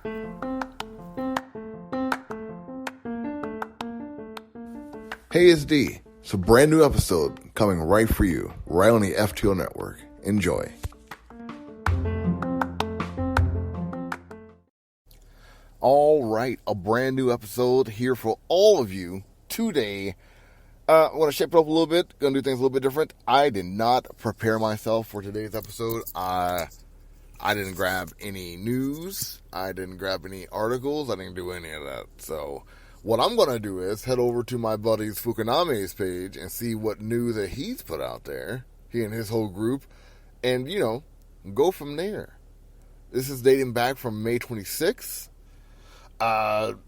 Hey, it's D. It's a brand new episode coming right for you, right on the FTO Network. Enjoy. All right, a brand new episode here for all of you today. I want to shape it up a little bit, going to do things a little bit different. I did not prepare myself for today's episode. I didn't grab any news. I didn't grab any articles. I didn't do any of that. So what I'm going to do is head over to my buddy's Fukuname's page and see what news that he's put out there, he and his whole group, and, go from there. This is dating back from May 26th. One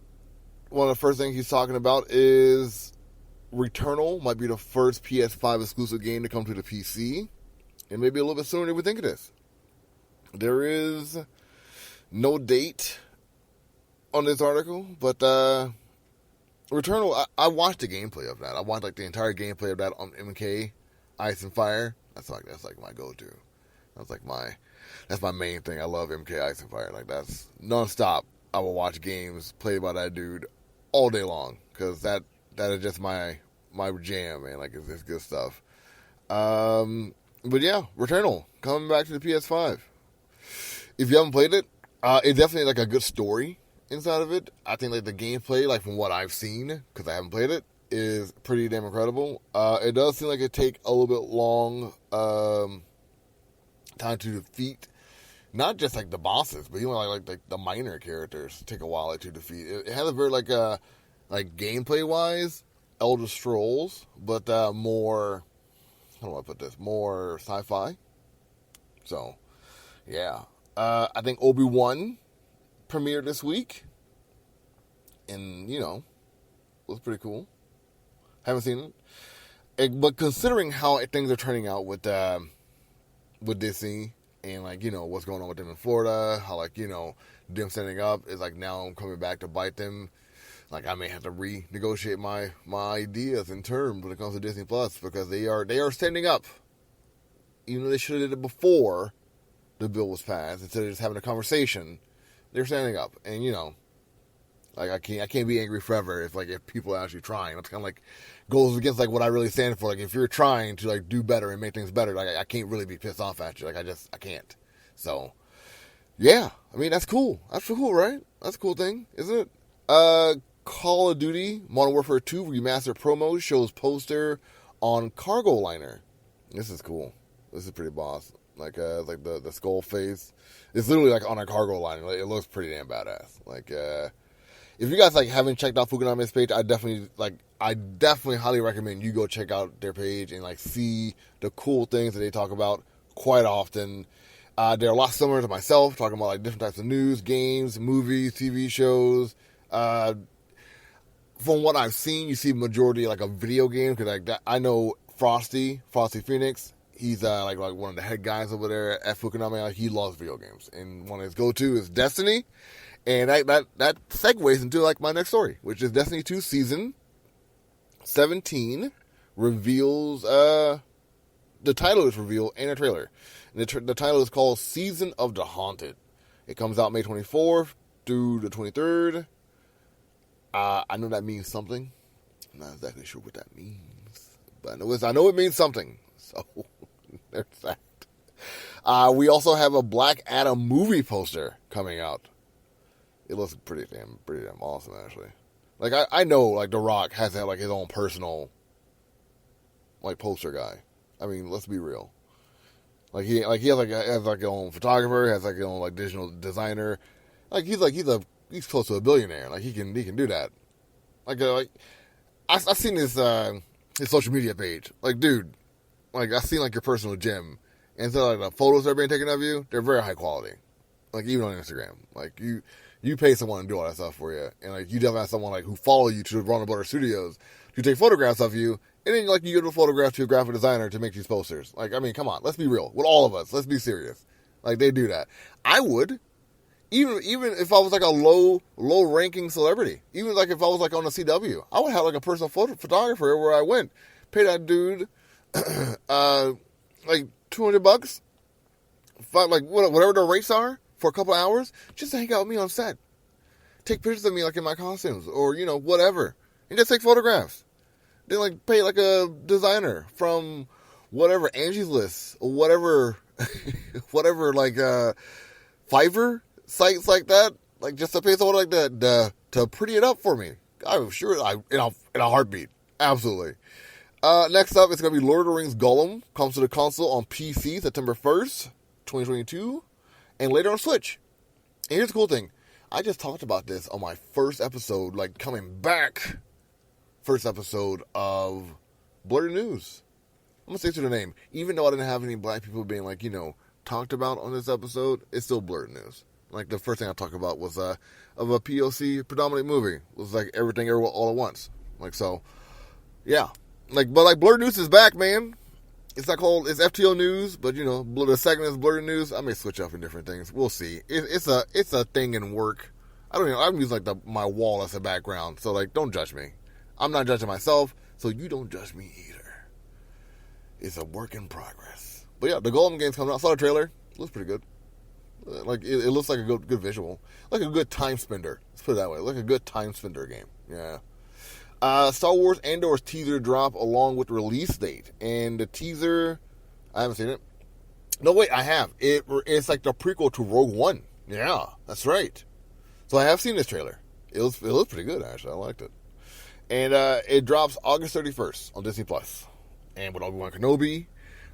of the first things he's talking about is Returnal might be the first PS5 exclusive game to come to the PC, and maybe a little bit sooner than we think it is. There is no date on this article, but Returnal, I watched the gameplay of that. I watched the entire gameplay of that on MK Ice and Fire. That's like my go-to. That's my main thing. I love MK Ice and Fire. That's nonstop. I will watch games played by that dude all day long because that is just my jam, man. It's good stuff. But yeah, Returnal coming back to the PS5. If you haven't played it, it's definitely a good story inside of it. I think the gameplay, from what I've seen, because I haven't played it, is pretty damn incredible. It does seem like it take a little bit long time to defeat, not just the bosses, but even the minor characters take a while to defeat. It has a very gameplay wise, Elder Scrolls, but more, how do I put this? More sci-fi. So, yeah. I think Obi-Wan premiered this week, and was pretty cool. Haven't seen it, but considering how things are turning out with Disney and what's going on with them in Florida, how them setting up is now coming back to bite them. I may have to renegotiate my ideas and terms when it comes to Disney Plus, because they are standing up, even though they should have did it before the bill was passed, instead of just having a conversation. They're standing up, and I can't be angry forever if people are actually trying. That's kind of goes against what I really stand for. If you're trying to do better and make things better, I can't really be pissed off at you. I can't. So yeah, that's cool. That's cool, right? That's a cool thing, isn't it? Call of Duty Modern Warfare 2 remastered promo shows poster on cargo liner. This is cool. This is pretty boss. The skull face. It's literally on a cargo liner. It looks pretty damn badass. If you guys haven't checked out Fukuname's page, I definitely highly recommend you go check out their page and see the cool things that they talk about quite often. They're a lot similar to myself, talking about different types of news, games, movies, TV shows. From what I've seen, you see majority of video games, because I know Frosty Phoenix. He's one of the head guys over there at Fukuname. He loves video games, and one of his go-to is Destiny, and that segues into my next story, which is Destiny 2 Season 17 reveals the title is revealed in a trailer, and the title is called Season of the Haunted. It comes out May 24th through the 23rd. I know that means something. I'm not exactly sure what that means, but I know it means something. So there's that. We also have a Black Adam movie poster coming out. It looks pretty damn awesome, actually. I know The Rock has to have his own personal poster guy. Let's be real. He has his own photographer, has his own digital designer. He's close to a billionaire. He can do that. I've seen his social media page. Dude. I've seen your personal gym, and so the photos that are being taken of you, they're very high quality. Even on Instagram, you pay someone to do all that stuff for you, and you definitely have someone who follow you to Warner Brothers Studios to take photographs of you, and then you give the photograph to a graphic designer to make these posters. Come on, let's be real with all of us. Let's be serious. They do that. I would, even if I was a low ranking celebrity, even if I was on the CW, I would have a personal photographer where I went, pay that dude $200, whatever the rates are for a couple hours, just to hang out with me on set. take pictures of me like in my costumes or, whatever. And just take photographs. Then like pay like a designer from whatever, Angie's List or whatever, whatever like Fiverr sites like that. Like just to pay someone like that to pretty it up for me. I'm sure in a heartbeat. Absolutely. Next up, it's going to be Lord of the Rings Gollum. Comes to the console on PC September 1st, 2022. And later on Switch. And here's the cool thing. I just talked about this on my first episode, like coming back. First episode of Blurred News. I'm going to stick to the name. Even though I didn't have any black people being like, talked about on this episode, it's still Blurred News. Like the first thing I talked about was of a POC predominant movie. It was like Everything Everywhere All at Once. Like so, yeah. But Blurred News is back, man. It's FTO News, but the segment is Blurred News. I may switch up in different things. We'll see. It's a thing in work. I'm using like my wall as a background, so like don't judge me. I'm not judging myself, so you don't judge me either. It's a work in progress. But yeah, the Golem game's coming out. I saw the trailer. It looks pretty good. Like it looks like a good visual, like a good time spender. Let's put it that way. Like a good time spender game. Yeah. Star Wars Andor's teaser drop along with release date, and the teaser, I haven't seen it. No, wait, I have. It's like the prequel to Rogue One. Yeah, that's right. So I have seen this trailer. It looks pretty good actually. I liked it, and it drops August 31st on Disney Plus, and with Obi-Wan Kenobi,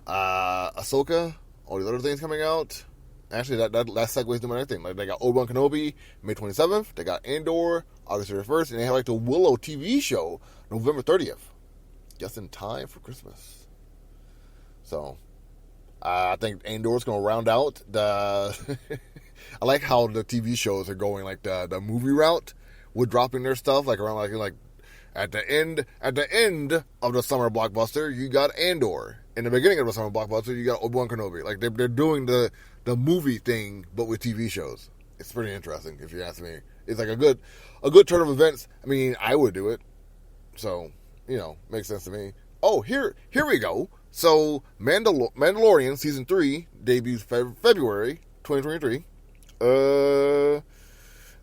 Ahsoka, all these other things coming out. Actually, that segues to my next thing. Like they got Obi-Wan Kenobi May 27th. They got Andor August 31st, and they have like the Willow TV show November 30th, just in time for Christmas. So, I think Andor's going to round out the. I like how the TV shows are going like the movie route with dropping their stuff like around like at the end of the summer blockbuster you got Andor. In the beginning of the summer blockbuster you got Obi-Wan Kenobi. Like they're doing the movie thing but with TV shows. It's pretty interesting if you ask me. It's like a good turn of events. I mean, I would do it. So, makes sense to me. Oh, here we go. So, Mandalorian Season 3 debuts February 2023. I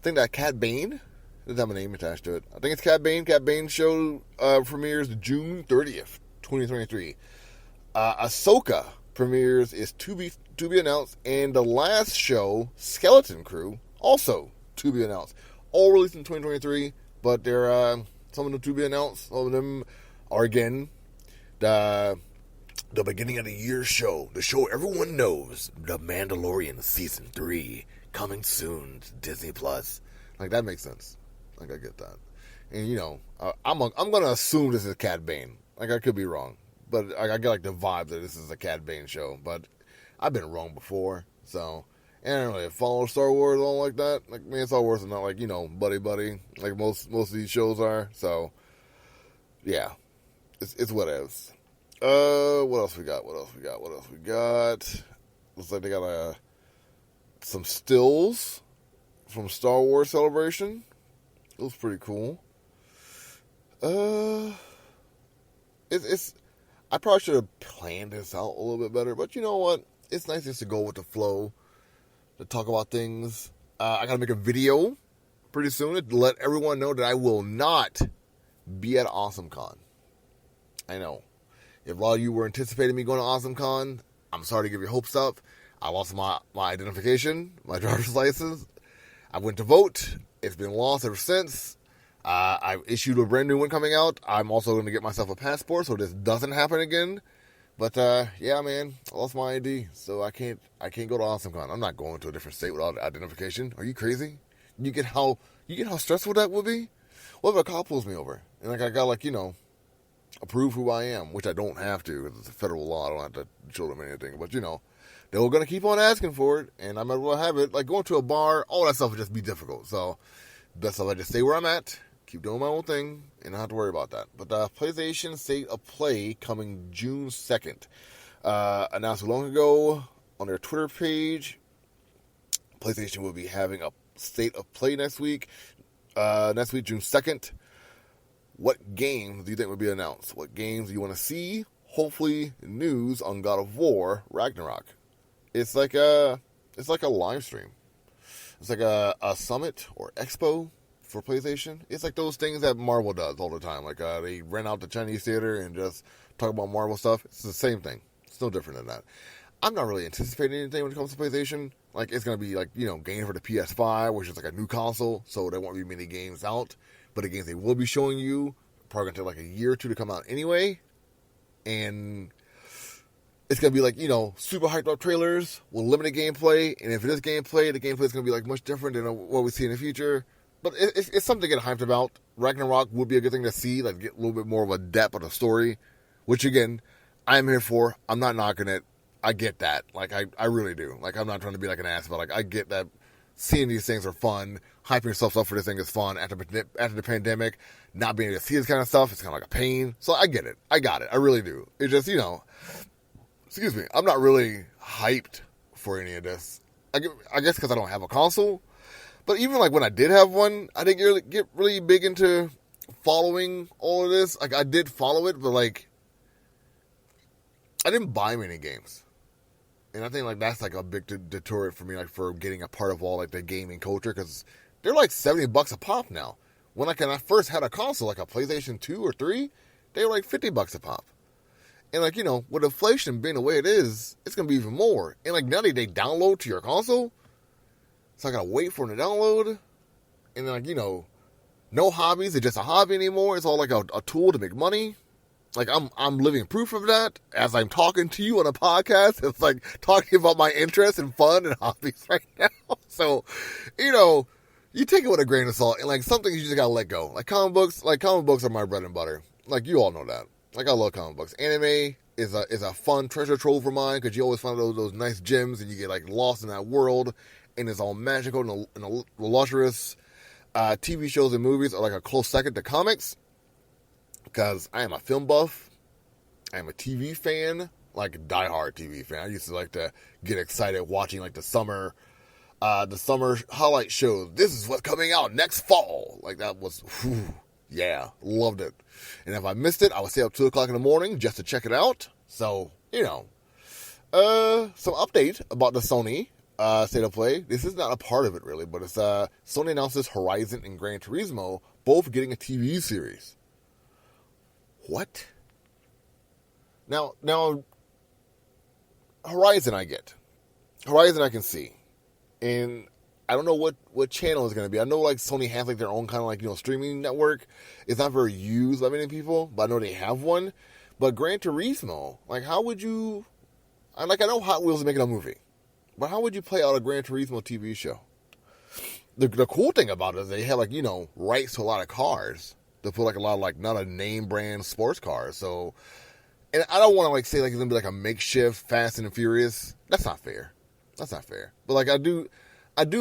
think that Cat Bane doesn't have a name attached to it. I think it's Cat Bane. Cat Bane show premieres June 30th, 2023. Ahsoka premieres is to be announced, and the last show, Skeleton Crew, also to be announced. All released in 2023, but they're some of them to be announced. Some of them are again the beginning of the year show, the show everyone knows, The Mandalorian Season 3 coming soon to Disney Plus. Like that makes sense. Like I get that, and I'm gonna assume this is Cat Bane. Like I could be wrong, but I get like the vibe that this is a Cat Bane show. But I've been wrong before, so. And I don't really follow Star Wars all like that. Like, man, Star Wars is not like, buddy, like most of these shows are. So, yeah, it's what it is. What else we got? Looks like they got some stills from Star Wars Celebration. It was pretty cool. I probably should have planned this out a little bit better, but you know what? It's nice just to go with the flow. To talk about things. I gotta make a video pretty soon to let everyone know that I will not be at AwesomeCon. I know. If a lot of you were anticipating me going to AwesomeCon, I'm sorry to give your hopes up. I lost my identification, my driver's license. I went to vote. It's been lost ever since. I've issued a brand new one coming out. I'm also going to get myself a passport so this doesn't happen again. But, yeah, man, I lost my ID, so I can't go to AwesomeCon. I'm not going to a different state without identification. Are you crazy? You get how stressful that would be? What if a cop pulls me over? And, like, I got, like, approve who I am, which I don't have to, because it's a federal law. I don't have to show them anything. But, they were going to keep on asking for it, and I might as well have it. Like, going to a bar, all that stuff would just be difficult. So, best if I just stay where I'm at. Keep doing my own thing, and not have to worry about that. But PlayStation State of Play coming June 2nd. Announced long ago on their Twitter page. PlayStation will be having a State of Play next week. Next week, June 2nd. What games do you think will be announced? What games do you want to see? Hopefully, news on God of War Ragnarok. It's like a live stream. It's like a summit or expo for PlayStation. It's like those things that Marvel does all the time. Like they rent out the Chinese theater and just talk about Marvel stuff. It's the same thing. It's no different than that. I'm not really anticipating anything when it comes to PlayStation. Like, it's going to be like, games for the PS5, which is like a new console, so there won't be many games out. But the games they will be showing you probably going to take like a year or two to come out anyway. And it's going to be like, super hyped up trailers with limited gameplay. And if it is gameplay, the gameplay is going to be like much different than what we see in the future. But it's something to get hyped about. Ragnarok would be a good thing to see, like get a little bit more of a depth of the story, which again, I'm here for. I'm not knocking it. I get that. Like, I really do. Like, I'm not trying to be like an ass, but like, I get that seeing these things are fun. Hyping yourself up for this thing is fun. After the pandemic, not being able to see this kind of stuff, it's kind of like a pain. So I get it. I got it. I really do. It just, excuse me, I'm not really hyped for any of this. I guess because I don't have a console. But even like when I did have one, I didn't get really big into following all of this. Like, I did follow it, but like, I didn't buy many games. And I think like that's like a big deterrent for me, like for getting a part of all like the gaming culture, because they're like $70 a pop now. When I first had a console, like a PlayStation 2 or 3, they were like $50 a pop. And like, with inflation being the way it is, it's gonna be even more. And like now they download to your console, so I gotta wait for them to download. And then like, no hobbies, it's just a hobby anymore. It's all like a tool to make money. Like, I'm living proof of that as I'm talking to you on a podcast. It's like talking about my interests and fun and hobbies right now. So, you take it with a grain of salt, and like some things you just gotta let go. Like comic books are my bread and butter. Like, you all know that. Like, I love comic books. Anime is a fun treasure trove of mine, because you always find those nice gems and you get like lost in that world, and it's all magical and lustrous. TV shows and movies are like a close second to comics, because I am a film buff. I am a TV fan, like a diehard TV fan. I used to like to get excited watching like the summer highlight shows. This is what's coming out next fall. Like, that was, yeah, loved it. And if I missed it, I would stay up 2 o'clock in the morning just to check it out. So, some update about the Sony State of Play. This is not a part of it really, but it's Sony announces Horizon and Gran Turismo both getting a TV series. What? Now, Horizon I get. Horizon I can see. And I don't know what channel it's going to be. I know like Sony has like their own kind of like, streaming network. It's not very used by many people, but I know they have one. But Gran Turismo, like, how would you... I know Hot Wheels is making a movie, but how would you play out a Gran Turismo TV show? The cool thing about it is they have like, rights to a lot of cars. To put like a lot of like not a name brand sports cars. So, and I don't want to like say like it's gonna be like a makeshift Fast and Furious. That's not fair. But like I do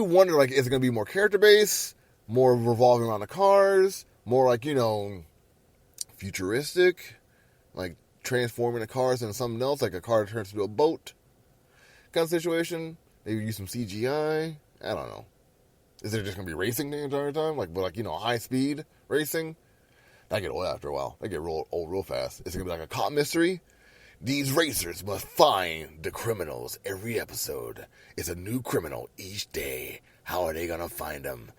wonder, like, is it gonna be more character based, more revolving around the cars, more like futuristic, like transforming the cars into something else, like a car turns into a boat kind of situation. Maybe use some CGI. I don't know. Is it just gonna be racing the entire time, like, but like high speed racing? That get old after a while. They get old real fast. It's going to be like a cop mystery. These racers must find the criminals every episode. It's a new criminal each day. How are they going to find them?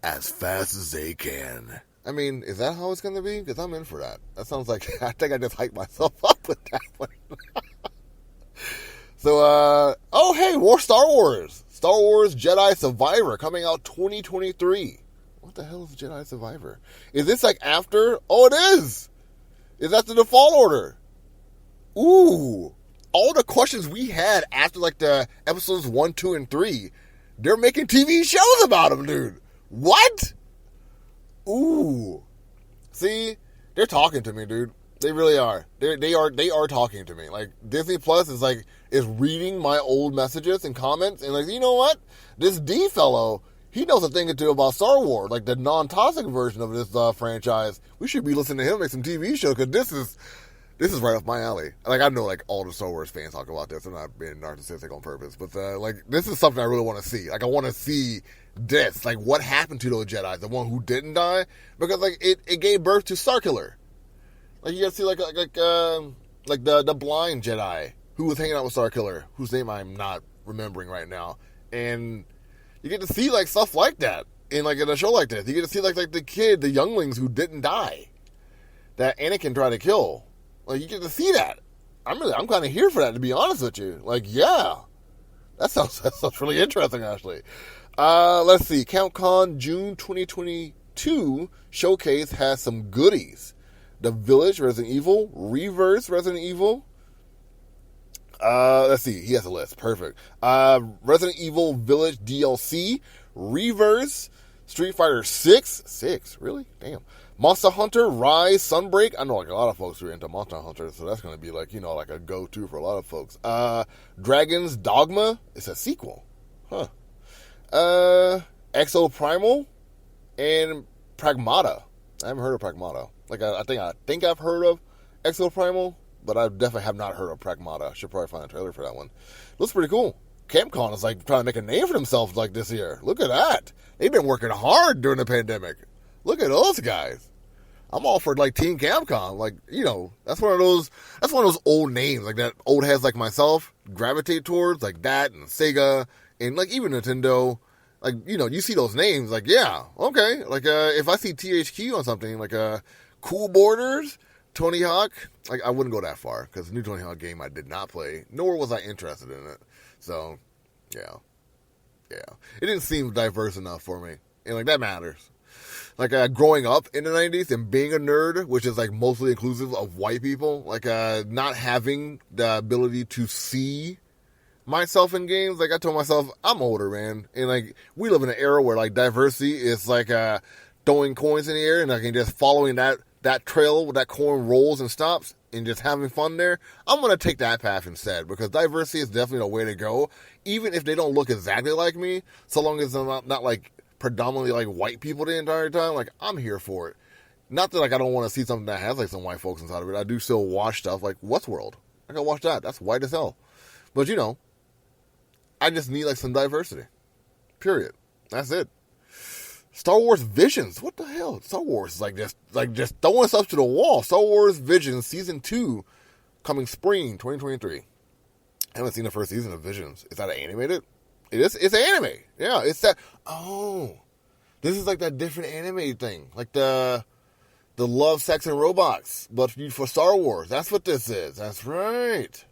As fast as they can. I mean, is that how it's going to be? Because I'm in for that. That sounds like... I think I just hyped myself up with that one. So, oh, hey, more Star Wars. Star Wars Jedi Survivor coming out 2023. What the hell is Jedi Survivor? Is this like after? Oh, it is! Is that the Fall Order? Ooh. All the questions we had after like the episodes 1, 2, and 3, they're making TV shows about them, dude. What? Ooh. See? They're talking to me, dude. They really are. They are talking to me. Like, Disney Plus is reading my old messages and comments, and like, you know what? This D fellow, he knows a thing or two about Star Wars, like the non-toxic version of this franchise. We should be listening to him make some TV show, because this is right up my alley. Like, I know like all the Star Wars fans talk about this. I'm not being narcissistic on purpose, but like, this is something I really want to see. Like, I want to see this. Like, what happened to those Jedi? The one who didn't die, because like it gave birth to Starkiller. Like, you gotta see like the blind Jedi who was hanging out with Starkiller, whose name I'm not remembering right now, and you get to see like stuff like that. in a show like this. You get to see like the kid, the younglings who didn't die, that Anakin tried to kill. Like, you get to see that. I'm kind of here for that, to be honest with you. Like, yeah, that sounds really interesting, actually. Let's see, CountCon June 2022 showcase has some goodies. The Village Resident Evil, Reverse Resident Evil. Let's see, he has a list. Perfect. Resident Evil Village DLC, Reverse, Street Fighter 6, really? Damn. Monster Hunter Rise Sunbreak. I know like a lot of folks who are into Monster Hunter, so that's going to be like, like a go-to for a lot of folks. Dragon's Dogma. It's a sequel. Huh. Exo Primal and Pragmata. I haven't heard of Pragmata. Like, I think I've heard of Exo Primal, but I definitely have not heard of Pragmata. I should probably find a trailer for that one. Looks pretty cool. Capcom is like trying to make a name for themselves like this year. Look at that. They've been working hard during the pandemic. Look at those guys. I'm all for like Team Capcom. Like, that's one of those old names like that old heads like myself gravitate towards, like that and Sega and like even Nintendo. Like, you see those names, like, yeah, okay. Like, if I see THQ on something, like Cool Borders, Tony Hawk, like, I wouldn't go that far, because the new Tony Hawk game I did not play, nor was I interested in it. So, yeah. It didn't seem diverse enough for me, and, like, that matters. Like, growing up in the 90s and being a nerd, which is, like, mostly inclusive of white people, like, not having the ability to see myself in games, like, I told myself, I'm older, man, and, like, we live in an era where, like, diversity is, like, throwing coins in the air, and, like, and just following that trail where that coin rolls and stops, and just having fun there. I'm going to take that path instead, because diversity is definitely the way to go, even if they don't look exactly like me, so long as they're not like, predominantly, like, white people the entire time, like, I'm here for it. Not that, like, I don't want to see something that has, like, some white folks inside of it. I do still watch stuff, like, Westworld. I can watch that. That's white as hell. But, I just need, like, some diversity. Period. That's it. Star Wars Visions. What the hell? Star Wars is just throwing stuff to the wall. Star Wars Visions Season 2 coming spring 2023. I haven't seen the first season of Visions. Is that animated? It is. It's anime. Yeah, it's that. Oh. This is like that different anime thing. Like the Love, Sex, and Robots. But for Star Wars. That's what this is. That's right.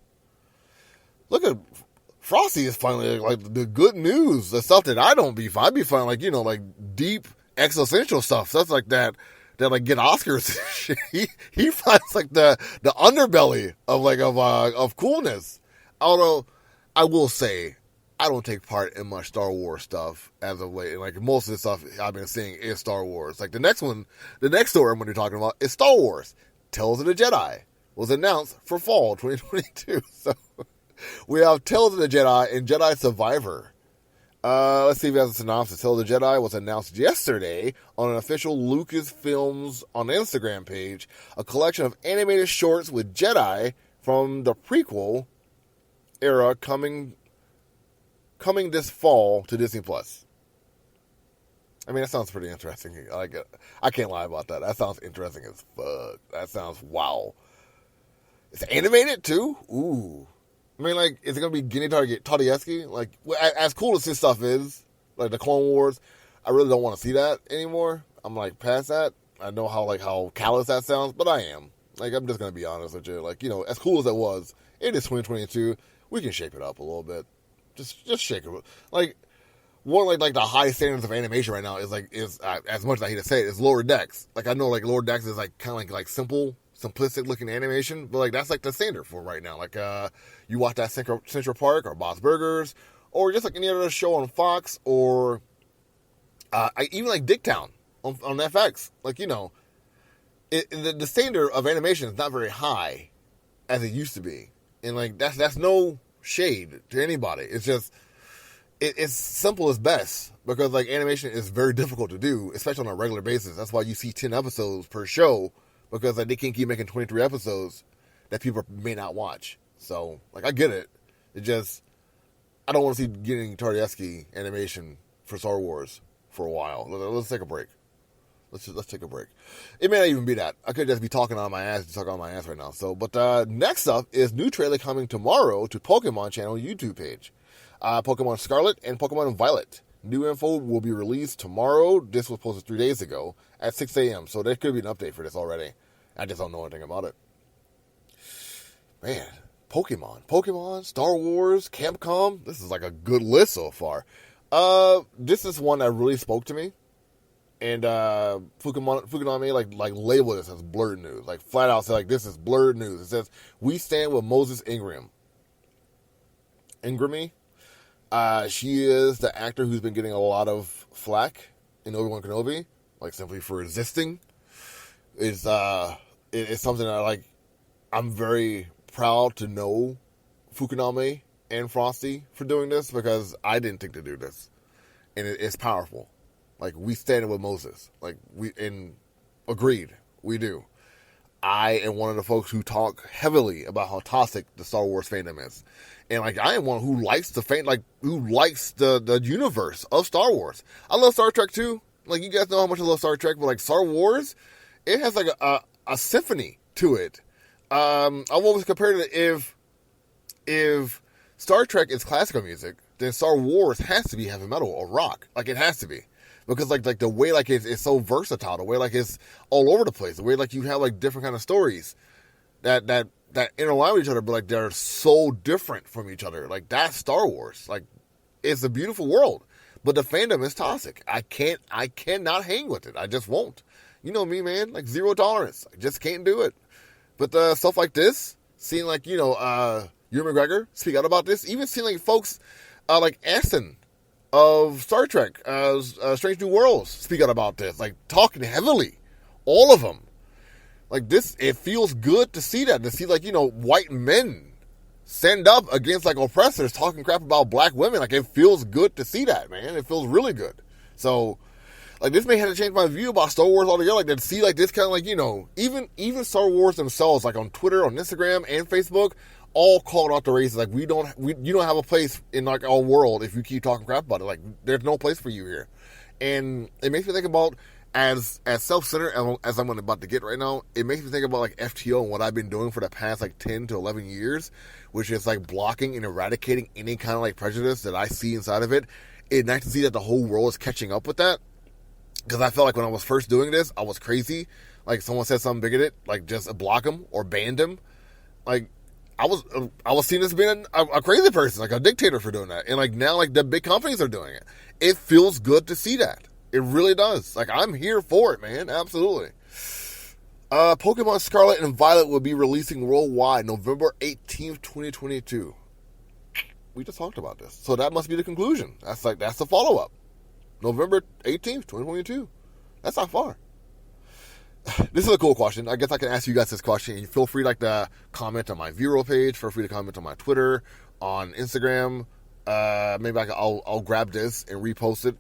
Look at... Frosty is finally like the good news, the stuff that I be finding like, like deep existential stuff like that like get Oscars. he finds like the underbelly of coolness. Although I will say I don't take part in much Star Wars stuff as of late. Like most of the stuff I've been seeing is Star Wars. Like the next story I'm going to be talking about is Star Wars. Tales of the Jedi was announced for fall 2022. So. We have Tales of the Jedi and Jedi Survivor. Let's see if it has a synopsis. Tales of the Jedi was announced yesterday on an official Lucasfilms on Instagram page. A collection of animated shorts with Jedi from the prequel era coming this fall to Disney+. I mean, that sounds pretty interesting. I can't lie about that. That sounds interesting as fuck. That sounds wow. It's animated too? Ooh. I mean, like, is it going to be Genndy Tartakovsky? Like, as cool as this stuff is, like the Clone Wars, I really don't want to see that anymore. I'm, like, past that. I know how callous that sounds, but I am. Like, I'm just going to be honest with you. Like, as cool as it was, it is 2022. We can shake it up a little bit. Just shake it up. Like, one, like the high standards of animation right now is as much as I hate to say it, is Lower Decks. Like, I know, like, Lower Decks is, like, kind of like simplistic looking animation, but like that's like the standard for right now. Like you watch that Central Park or Bob's Burgers or just like any other show on Fox or even like Dicktown on FX. Like the standard of animation is not very high as it used to be, and like that's no shade to anybody. It's just it's simple as best because like animation is very difficult to do, especially on a regular basis. That's why you see 10 episodes per show. Because like, they can't keep making 23 episodes that people may not watch. So, like, I get it. It just, I don't want to see Genndy Tartakovsky animation for Star Wars for a while. Let's take a break. Let's take a break. It may not even be that. I could just be talking on my ass right now. So, but next up is new trailer coming tomorrow to Pokemon Channel YouTube page. Pokemon Scarlet and Pokemon Violet. New info will be released tomorrow. This was posted 3 days ago at 6 a.m. So there could be an update for this already. I just don't know anything about it. Man, Pokemon, Star Wars, Capcom. This is like a good list so far. This is one that really spoke to me. And Fukunami like labeled this as blurred news. Like flat out said like this is blurred news. It says we stand with Moses Ingram. Ingramy. She is the actor who's been getting a lot of flack in Obi-Wan Kenobi, like simply for resisting. It's something that I'm very proud to know Fukunami and Frosty for doing this because I didn't think to do this, and it's powerful. Like we stand with Moses, agreed, we do. I am one of the folks who talk heavily about how toxic the Star Wars fandom is. And I am one who likes the universe of Star Wars. I love Star Trek too. Like you guys know how much I love Star Trek, but Star Wars, it has a symphony to it. I've always compared it if Star Trek is classical music, then Star Wars has to be heavy metal or rock. It has to be. Because the way it's so versatile, the way it's all over the place, the way you have different kind of stories that interline with each other, but they're so different from each other. That's Star Wars. It's a beautiful world, but the fandom is toxic. I cannot hang with it. I just won't. You know me, man. Zero tolerance. I just can't do it. But stuff like this, seeing Ewan McGregor speak out about this, even seeing folks like Aston of Star Trek, Strange New Worlds, speak out about this, talking heavily, all of them. This, it feels good to see that, to see white men stand up against oppressors talking crap about black women. It feels good to see that, man. It feels really good. So, this may have to change my view about Star Wars altogether. To see this kind of even Star Wars themselves, on Twitter, on Instagram, and Facebook, all called out the races. You don't have a place in our world if you keep talking crap about it. There's no place for you here. And it makes me think about, as self-centered as I'm about to get right now, it makes me think about FTO and what I've been doing for the past 10 to 11 years, which is blocking and eradicating any kind of prejudice that I see inside of it. It's nice to see that the whole world is catching up with that. Because I felt when I was first doing this, I was crazy. Someone said something bigoted, just block them or ban them. I was seen as being a crazy person, a dictator for doing that. And now the big companies are doing it. It feels good to see that. It really does. I'm here for it, man. Absolutely. Pokemon Scarlet and Violet will be releasing worldwide November 18th, 2022. We just talked about this. So that must be the conclusion. That's the follow-up. November 18th, 2022. That's not far. This is a cool question. I guess I can ask you guys this question. And feel free to comment on my Vero page. Feel free to comment on my Twitter, on Instagram. Maybe I'll grab this and repost it.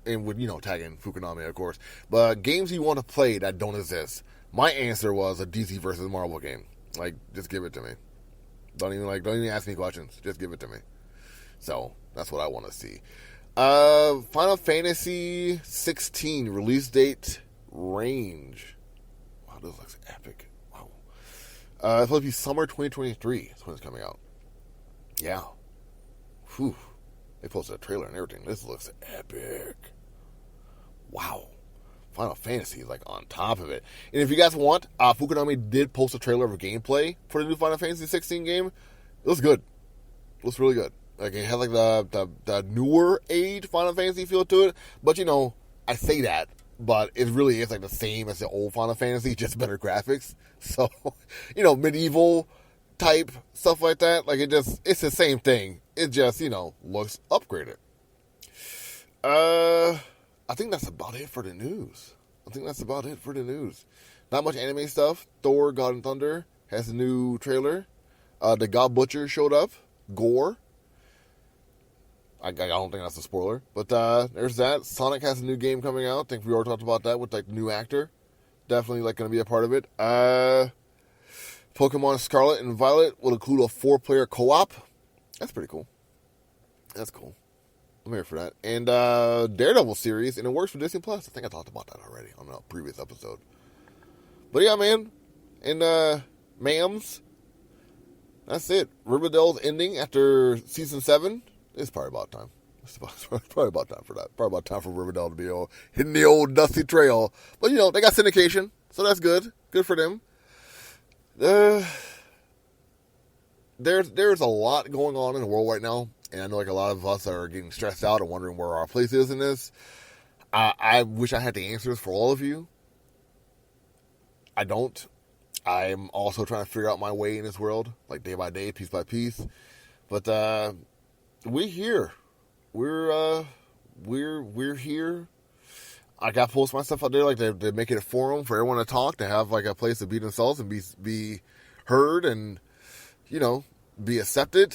And with, tagging Fukunami, of course. But games you want to play that don't exist. My answer was a DC versus Marvel game. Just give it to me. Don't even ask me questions. Just give it to me. So, that's what I want to see. Final Fantasy 16 release date range. Wow, this looks epic. Wow. It's supposed to be summer 2023. That's when it's coming out. Yeah. Whew. They posted a trailer and everything. This looks epic. Wow. Final Fantasy is on top of it. And if you guys want, Fukunami did post a trailer of gameplay for the new Final Fantasy 16 game. It looks good. It looks really good. It has the newer age Final Fantasy feel to it. But I say that, but it really is the same as the old Final Fantasy, just better graphics. So, medieval type stuff like that. It's the same thing. It just, looks upgraded. I think that's about it for the news. Not much anime stuff. Thor, God and Thunder has a new trailer. The God Butcher showed up. Gore. I don't think that's a spoiler. But there's that. Sonic has a new game coming out. I think we already talked about that with the new actor. Definitely going to be a part of it. Pokemon Scarlet and Violet will include a 4-player co-op. That's pretty cool. That's cool. I'm here for that. And Daredevil series, and it works for Disney Plus. I think I talked about that already on a previous episode. But yeah, man. And ma'ams, that's it. Riverdale's ending after season 7. It's probably about time. It's probably about time for that. Probably about time for Riverdale to be hitting the old dusty trail. But, they got syndication, so that's good. Good for them. There's a lot going on in the world right now, and I know a lot of us are getting stressed out and wondering where our place is in this. I wish I had the answers for all of you. I don't. I'm also trying to figure out my way in this world, day by day, piece by piece. But we're here. We're here. I got to post my stuff out there, to make it a forum for everyone to talk, to have a place to be themselves and be heard and be accepted.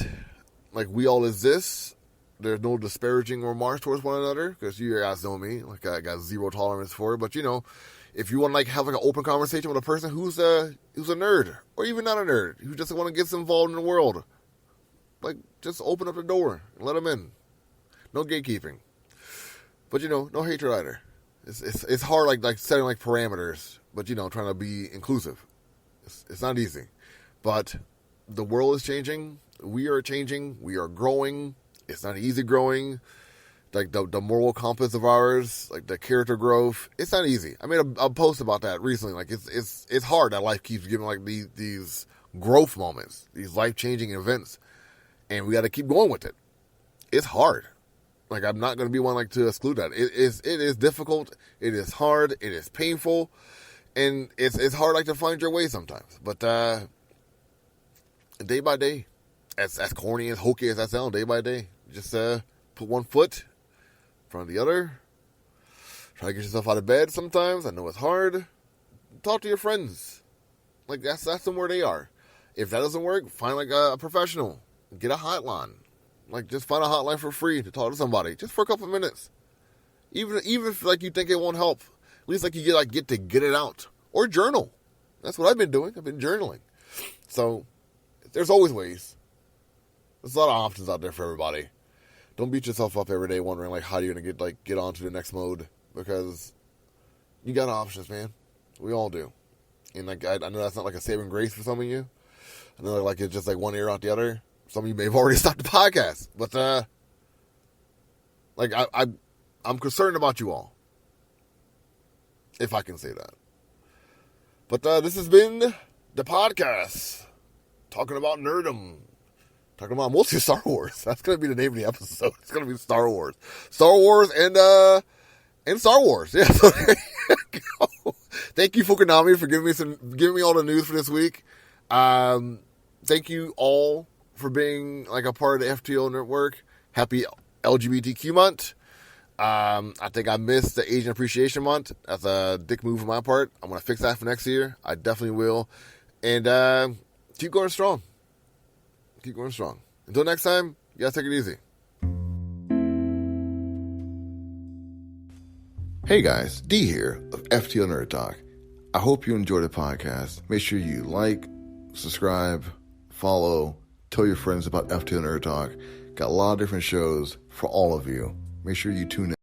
We all exist. There's no disparaging remarks towards one another, because you guys know me. I got zero tolerance for it. But if you want to have an open conversation with a person who's a nerd, or even not a nerd, who just want to get involved in the world, just open up the door and let them in. No gatekeeping. But no hatred either. It's hard setting parameters, but trying to be inclusive. It's not easy. But the world is changing. We are changing. We are growing. It's not easy growing. The moral compass of ours, the character growth, it's not easy. I made a post about that recently. It's hard that life keeps giving these growth moments, these life-changing events, and we got to keep going with it. It's hard. I'm not going to be one to exclude that. It is difficult. It is hard. It is painful, and it's hard to find your way sometimes. But day by day, as corny as hokey as that sounds, day by day, just put one foot in front of the other. Try to get yourself out of bed sometimes. I know it's hard. Talk to your friends. That's them where they are. If that doesn't work, find a professional. Get a hotline. Just find a hotline for free to talk to somebody, just for a couple of minutes. Even if you think it won't help, at least you get to get it out, or journal. That's what I've been doing. I've been journaling. So there's always ways. There's a lot of options out there for everybody. Don't beat yourself up every day wondering how you're gonna get on to the next mode, because you got options, man. We all do. And I know that's not a saving grace for some of you. I know it's just one ear out the other. Some of you may have already stopped the podcast, but I'm concerned about you all, if I can say that. But this has been the podcast, talking about nerdom, talking about mostly Star Wars. That's going to be the name of the episode. It's going to be Star Wars and Star Wars. Yeah. So there you go. Thank you, Fukunami, for giving me all the news for this week. Thank you all for being a part of the FTO Network. Happy LGBTQ month. I think I missed the Asian Appreciation Month. That's a dick move on my part. I'm going to fix that for next year. I definitely will. And keep going strong. Keep going strong. Until next time, you guys take it easy. Hey guys, D here of FTO Nerd Talk. I hope you enjoyed the podcast. Make sure you subscribe, follow, tell your friends about FTO Nerd Talk. Got a lot of different shows for all of you. Make sure you tune